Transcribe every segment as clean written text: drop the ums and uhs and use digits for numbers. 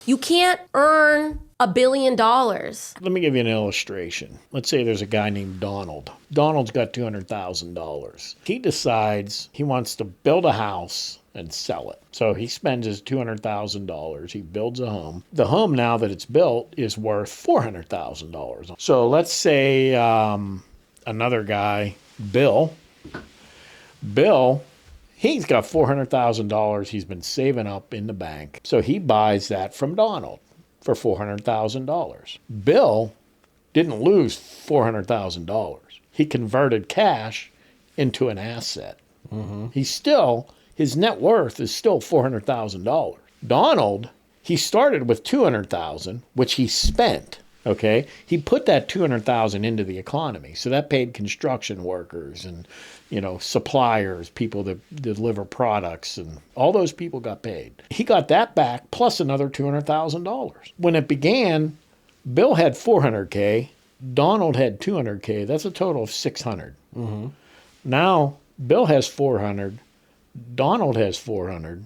You can't earn $1 billion. Let me give you an illustration. Let's say there's a guy named Donald. Donald's got $200,000. He decides he wants to build a house and sell it. So he spends his $200,000. He builds a home. The home, now that it's built, is worth $400,000. So let's say another guy, Bill, he's got $400,000 he's been saving up in the bank. So he buys that from Donald for $400,000. Bill didn't lose $400,000. He converted cash into an asset. His net worth is still $400,000. Donald, he started with $200,000, which he spent. Okay, he put that $200,000 into the economy, so that paid construction workers and suppliers, people that deliver products, and all those people got paid. He got that back plus another $200,000. When it began, Bill had $400K, Donald had $200K. That's a total of $600. Now Bill has $400, Donald has $400.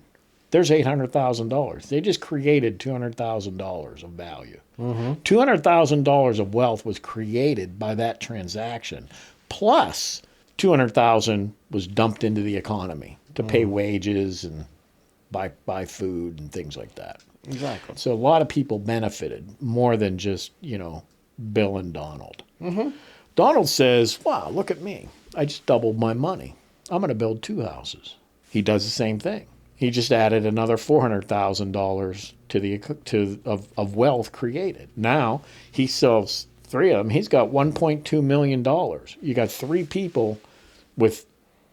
There's $800,000. They just created $200,000 of value. $200,000 of wealth was created by that transaction. Plus, $200,000 was dumped into the economy to pay wages and buy food and things like that. Exactly. So a lot of people benefited more than just, Bill and Donald. Donald says, wow, look at me. I just doubled my money. I'm going to build 2 houses. He does the same thing. He just added another $400,000 of wealth created. Now he sells 3 of them. He's got $1.2 million. You got 3 people with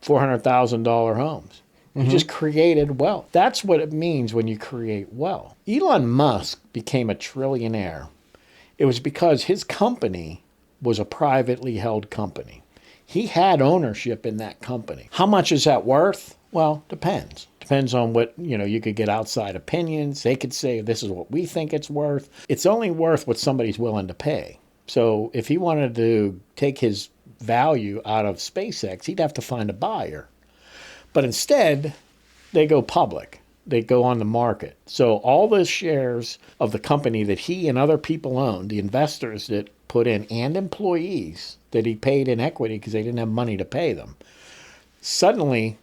$400,000 homes. You just created wealth. That's what it means when you create wealth. Elon Musk became a trillionaire. It was because his company was a privately held company. He had ownership in that company. How much is that worth? Well, depends. Depends on what, you could get outside opinions. They could say, this is what we think it's worth. It's only worth what somebody's willing to pay. So if he wanted to take his value out of SpaceX, he'd have to find a buyer. But instead, they go public. They go on the market. So all the shares of the company that he and other people own, the investors that put in, and employees that he paid in equity because they didn't have money to pay them, suddenly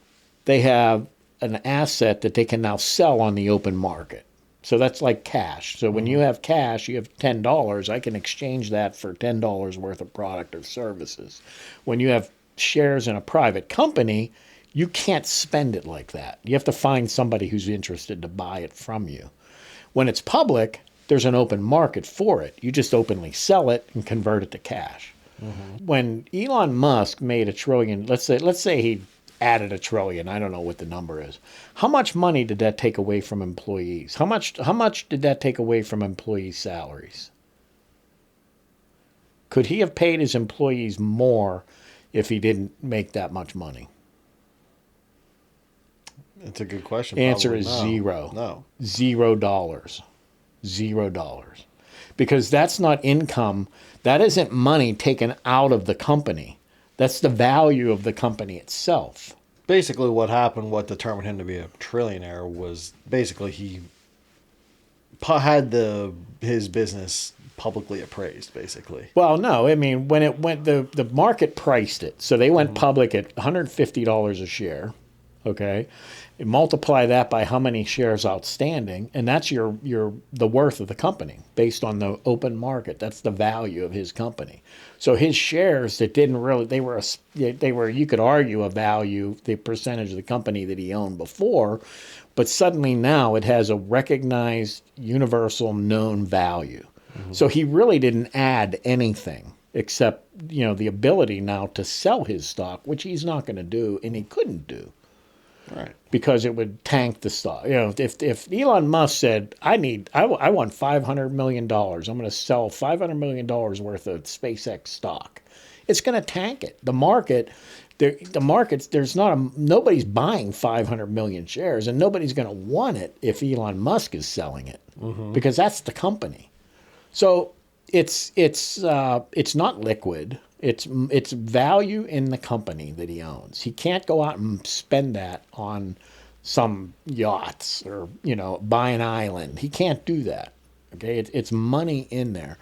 they have an asset that they can now sell on the open market. So that's like cash. So when you have cash, you have $10, I can exchange that for $10 worth of product or services. When you have shares in a private company, you can't spend it like that. You have to find somebody who's interested to buy it from you. When it's public, there's an open market for it. You just openly sell it and convert it to cash. When Elon Musk made $1 trillion, let's say he added $1 trillion. I don't know what the number is. How much money did that take away from employees? How much did that take away from employees' salaries? Could he have paid his employees more if he didn't make that much money? That's a good question. Answer Probably is no. zero. No. $0. $0. Because that's not income. That isn't money taken out of the company. That's the value of the company itself. Basically, what determined him to be a trillionaire was basically he had his business publicly appraised, basically. Well, no, I mean, when it went, the market priced it. So they went public at $150 a share. Okay, you multiply that by how many shares outstanding, and that's the worth of the company based on the open market. That's the value of his company. So his shares that didn't really, they were you could argue a value, the percentage of the company that he owned before, but suddenly now it has a recognized, universal, known value. So he really didn't add anything except the ability now to sell his stock, which he's not going to do, and he couldn't do. Right. Because it would tank the stock. If Elon Musk said, I want $500 million, I'm going to sell $500 million worth of SpaceX stock, it's going to tank it. The market, nobody's buying 500 million shares, and nobody's going to want it if Elon Musk is selling it, because that's the company. So it's not liquid. It's value in the company that he owns. He can't go out and spend that on some yachts or, buy an island. He can't do that. Okay. It's money in there.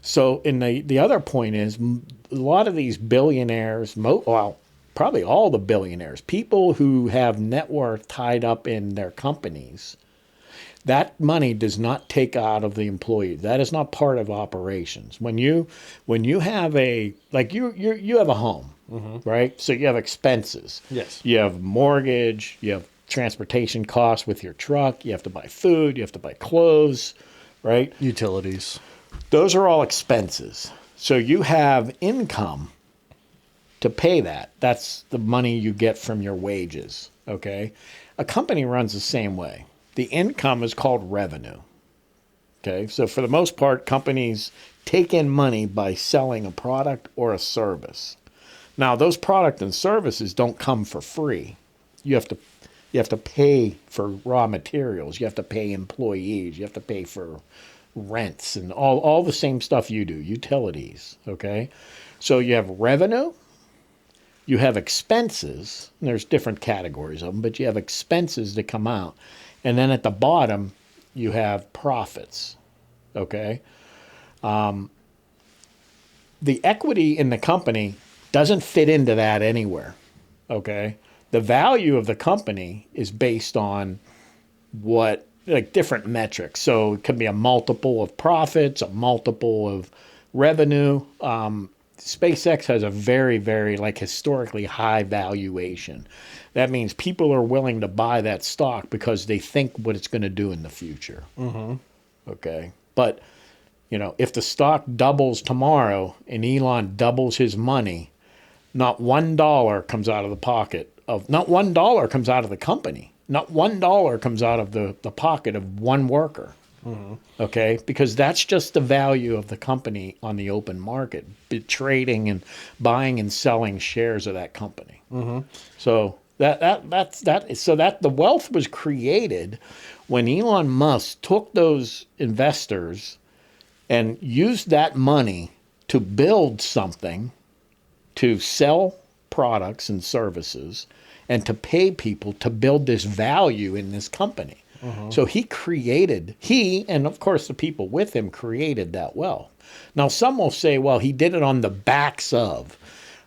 So, and the other point is a lot of these billionaires, well, probably all the billionaires, people who have net worth tied up in their companies, that money does not take out of the employee. That is not part of operations. When you have you have a home, right? So you have expenses. Yes. You have mortgage. You have transportation costs with your truck. You have to buy food. You have to buy clothes, right? Utilities. Those are all expenses. So you have income to pay that. That's the money you get from your wages. Okay. A company runs the same way. The income is called revenue. Okay. So for the most part, companies take in money by selling a product or a service. Now, those products and services don't come for free. You have to pay for raw materials. You have to pay employees. You have to pay for rents and all the same stuff you do, utilities. Okay. So you have revenue. You have expenses, and there's different categories of them, but you have expenses that come out. And then at the bottom, you have profits, okay? The equity in the company doesn't fit into that anywhere, okay? The value of the company is based on different metrics. So it could be a multiple of profits, a multiple of revenue. SpaceX has a very, very historically high valuation. That means people are willing to buy that stock because they think what it's going to do in the future. Mm-hmm. Okay. But, if the stock doubles tomorrow and Elon doubles his money, not $1 comes out of the pocket of, not $1 comes out of the company. Not $1 comes out of the pocket of one worker. Mm-hmm. Okay, because that's just the value of the company on the open market, trading and buying and selling shares of that company. Mm-hmm. So that's so that the wealth was created when Elon Musk took those investors and used that money to build something, to sell products and services, and to pay people to build this value in this company. So he and of course the people with him created that wealth. Now some will say, well, he did it on the backs of.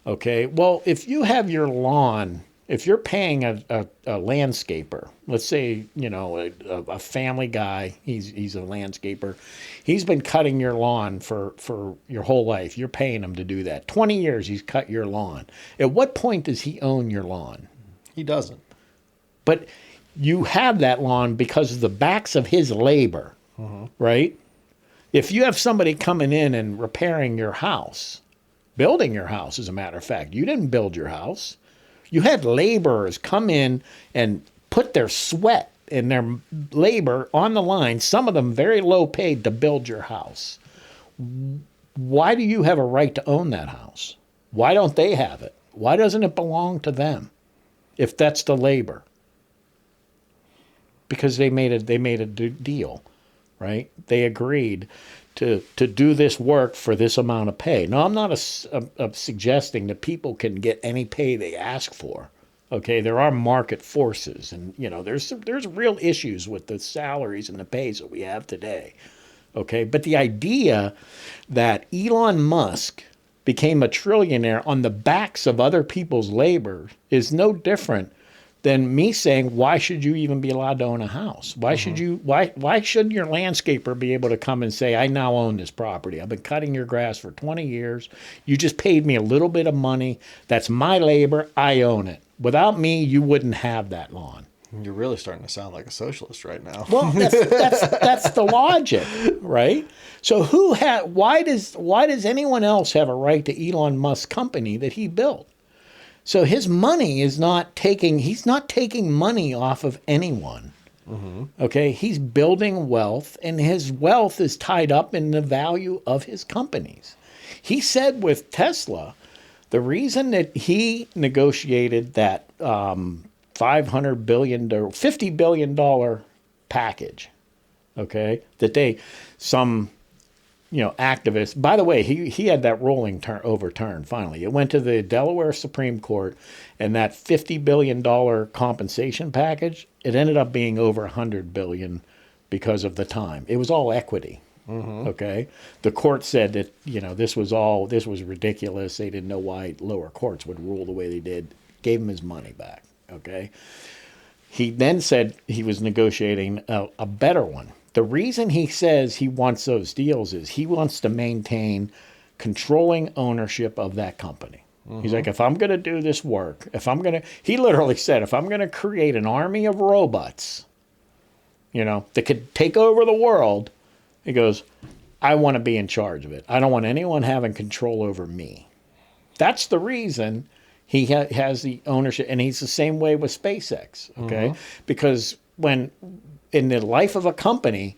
Okay, well, if you have your lawn, if you're paying a landscaper, let's say, a family guy, he's a landscaper, he's been cutting your lawn for your whole life. You're paying him to do that. 20 years he's cut your lawn. At what point does he own your lawn? He doesn't. But you have that lawn because of the backs of his labor, right? If you have somebody coming in and repairing your house, building your house, as a matter of fact, you didn't build your house. You had laborers come in and put their sweat and their labor on the line, some of them very low paid, to build your house. Why do you have a right to own that house? Why don't they have it? Why doesn't it belong to them if that's the labor? Because they made a deal, right? They agreed to do this work for this amount of pay. Now, I'm not suggesting that people can get any pay they ask for. Okay, there are market forces, and there's real issues with the salaries and the pays that we have today. Okay, but the idea that Elon Musk became a trillionaire on the backs of other people's labor is no different than me saying, why should you even be allowed to own a house? Why should you? Why shouldn't your landscaper be able to come and say, I now own this property. I've been cutting your grass for 20 years. You just paid me a little bit of money. That's my labor. I own it. Without me, you wouldn't have that lawn. You're really starting to sound like a socialist right now. Well, that's the logic, right? So why does anyone else have a right to Elon Musk's company that he built? So his money he's not taking money off of anyone. Mm-hmm. Okay, he's building wealth, and his wealth is tied up in the value of his companies. He said with Tesla, the reason that he negotiated that $500 billion to $50 billion package, okay, that some activist. By the way, he had that ruling overturned finally. It went to the Delaware Supreme Court, and that $50 billion compensation package, it ended up being over $100 billion because of the time. It was all equity. Okay, the court said that this was ridiculous. They didn't know why lower courts would rule the way they did. Gave him his money back. Okay, he then said he was negotiating a better one. The reason he says he wants those deals is he wants to maintain controlling ownership of that company. He's like, if I'm going to do this work, he literally said, if I'm going to create an army of robots, that could take over the world, he goes, I want to be in charge of it. I don't want anyone having control over me. That's the reason he has the ownership. And he's the same way with SpaceX, okay? Because when in the life of a company,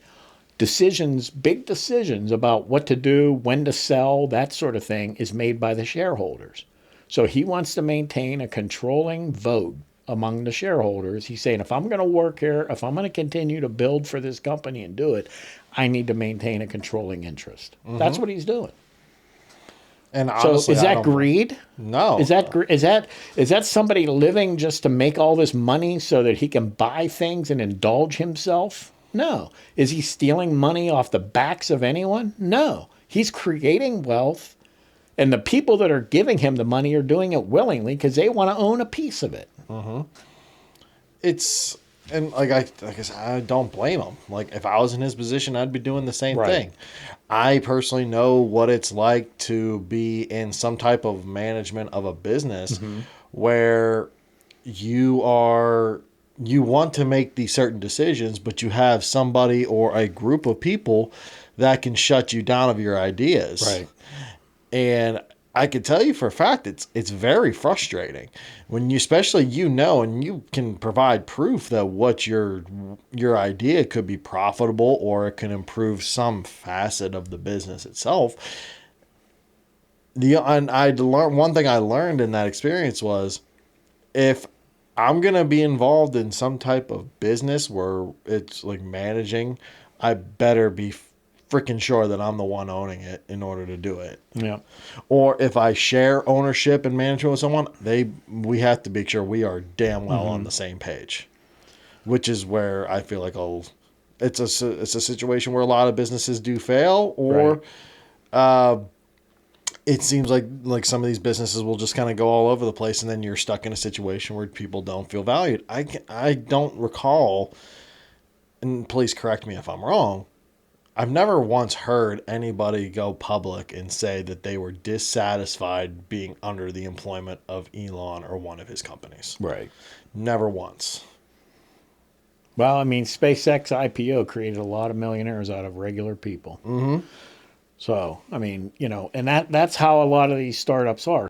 big decisions about what to do, when to sell, that sort of thing is made by the shareholders. So he wants to maintain a controlling vote among the shareholders. He's saying, if I'm going to work here, if I'm going to continue to build for this company and do it, I need to maintain a controlling interest. That's what he's doing. And honestly, so is that greed? No. Is that somebody living just to make all this money so that he can buy things and indulge himself? No. Is he stealing money off the backs of anyone? No. He's creating wealth, and the people that are giving him the money are doing it willingly because they want to own a piece of it. It's, and like I said, I don't blame him. Like, if I was in his position, I'd be doing the same thing. I personally know what it's like to be in some type of management of a business where you want to make these certain decisions, but you have somebody or a group of people that can shut you down of your ideas. Right. And I can tell you for a fact, it's very frustrating when especially and you can provide proof that what your idea could be profitable or it can improve some facet of the business itself. One thing I learned in that experience was, if I'm gonna be involved in some type of business where it's like managing, I better be freaking sure that I'm the one owning it in order to do it. Yeah. Or if I share ownership and management with someone, we have to make sure we are damn well on the same page. Which is where I feel like it's a situation where a lot of businesses do fail, or it seems like some of these businesses will just kind of go all over the place, and then you're stuck in a situation where people don't feel valued. I don't recall, and please correct me if I'm wrong, I've never once heard anybody go public and say that they were dissatisfied being under the employment of Elon or one of his companies. Right. Never once. Well, I mean, SpaceX IPO created a lot of millionaires out of regular people. So, I mean, and that's how a lot of these startups are.